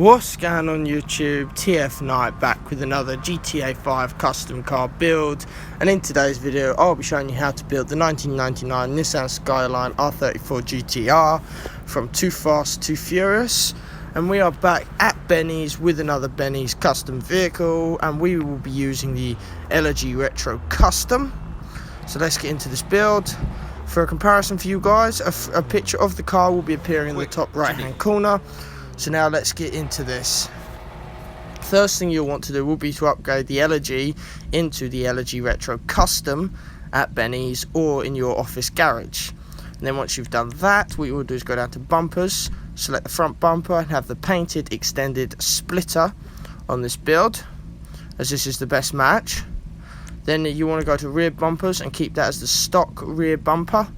What's going on YouTube? TF Knight back with another GTA 5 custom car build, and in today's video I'll be showing you how to build the 1999 Nissan Skyline R34 GTR from Too Fast Too Furious. And we are back at Benny's with another Benny's custom vehicle, and we will be using the R34 Custom. So let's get into this build. For a comparison for you guys, a picture of the car will be appearing in the top right hand corner. So now let's get into this. First thing you'll want to do will be to upgrade the LG into the R34 Custom at Benny's or in your office garage. And then once you've done that, what you will do is go down to bumpers, select the front bumper and have the painted extended splitter on this build, as this is the best match. Then you want to go to rear bumpers and keep that as the stock rear bumper,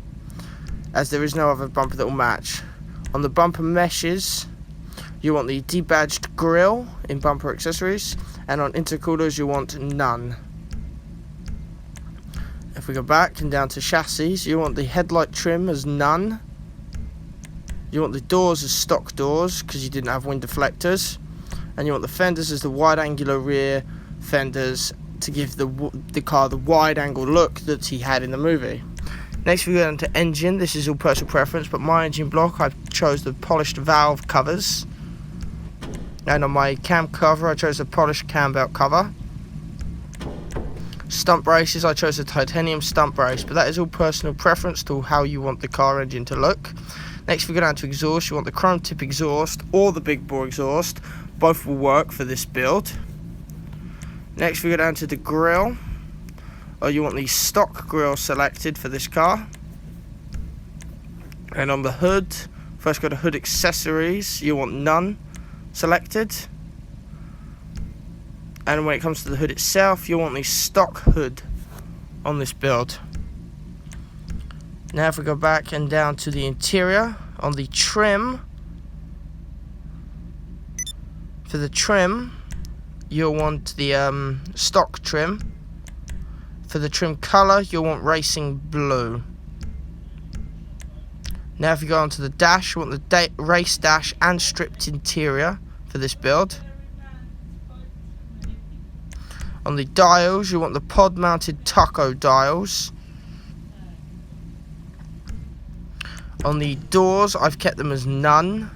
as there is no other bumper that will match. On the bumper meshes, you want the debadged grille in bumper accessories, and on intercoolers you want none. If we go back and down to chassis, you want the headlight trim as none. You want the doors as stock doors because you didn't have wind deflectors, and you want the fenders as the wide angular rear fenders to give the car the wide angle look that he had in the movie. Next we go down to engine. This is all personal preference, but my engine block I chose the polished valve covers. And on my cam cover, I chose the polished cam belt cover. Stump braces, I chose the titanium stump brace, but that is all personal preference to how you want the car engine to look. Next we go down to exhaust. You want the chrome tip exhaust or the big bore exhaust. Both will work for this build. Next we go down to the grille. You want the stock grille selected for this car. And on the hood, first go to hood accessories. You want none selected, and when it comes to the hood itself, you want the stock hood on this build. Now if we go back and down to the interior, on the trim, for the trim you'll want the stock trim. For the trim color you'll want racing blue. Now if you go onto the dash, you want the race dash and stripped interior for this build. On the dials, you want the pod mounted taco dials. On the doors, I've kept them as none.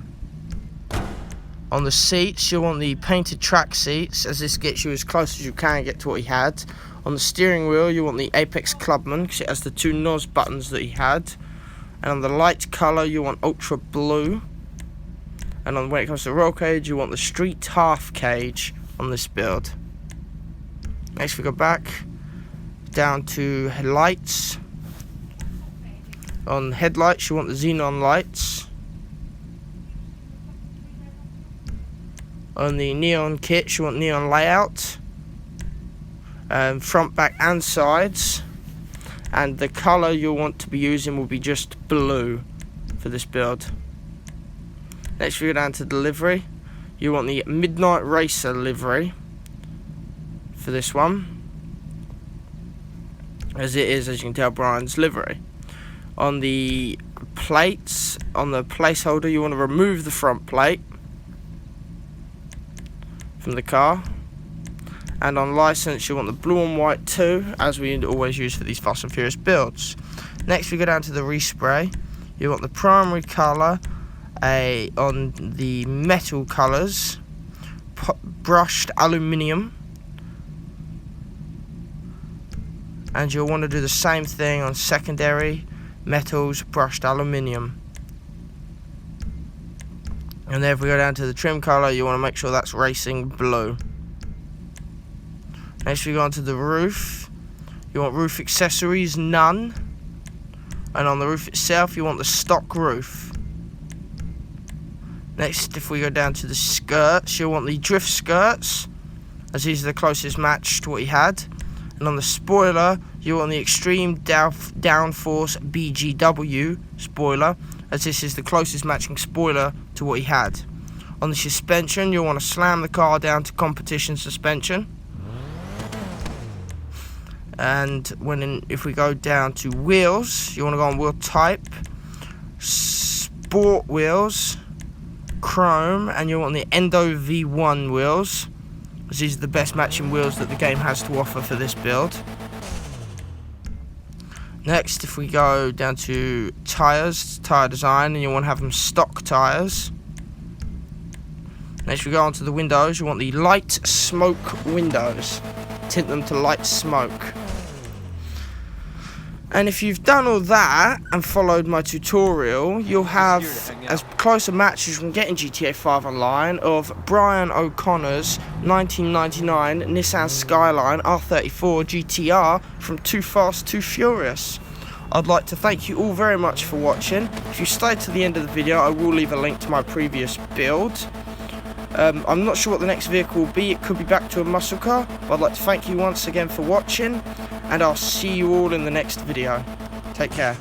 On the seats, you want the painted track seats, as this gets you as close as you can get to what he had. On the steering wheel, you want the Apex Clubman because it has the two NOS buttons that he had. And on the light colour you want ultra blue. And when it comes to roll cage you want the street half cage on this build. Next we go back down to headlights. On headlights you want the xenon lights. On the neon kits you want neon layout. Front, back and sides. And the colour you'll want to be using will be just blue for this build. Next we go down to the livery. You want the Midnight Racer livery for this one, as it is, as you can tell, Brian's livery. On the plates, on the placeholder, you want to remove the front plate from the car. And on license you want the blue and white too, as we always use for these Fast and Furious builds. Next we go down to the respray. You want the primary colour on the metal colours, brushed aluminium. And you'll want to do the same thing on secondary metals, brushed aluminium. And then if we go down to the trim colour, you want to make sure that's racing blue. Next we go on to the roof. You want roof accessories, none. And on the roof itself you want the stock roof. Next if we go down to the skirts, you want the drift skirts, as these are the closest match to what he had. And on the spoiler you want the extreme downforce BGW spoiler, as this is the closest matching spoiler to what he had. On the suspension you want to slam the car down to competition suspension. And if we go down to wheels, you want to go on wheel type, sport wheels, chrome, and you'll want the Endo V1 wheels, as these are the best matching wheels that the game has to offer for this build. Next, if we go down to tyres, tyre design, and you want to have them stock tyres. Next we go on to the windows, you want the light smoke windows. Tint them to light smoke. And if you've done all that and followed my tutorial, you'll have as close a match as you can get in GTA 5 Online of Brian O'Connor's 1999 Nissan Skyline R34 GTR from Too Fast, Too Furious. I'd like to thank you all very much for watching. If you stay to the end of the video, I will leave a link to my previous build. I'm not sure what the next vehicle will be. It could be back to a muscle car, but I'd like to thank you once again for watching, and I'll see you all in the next video. Take care.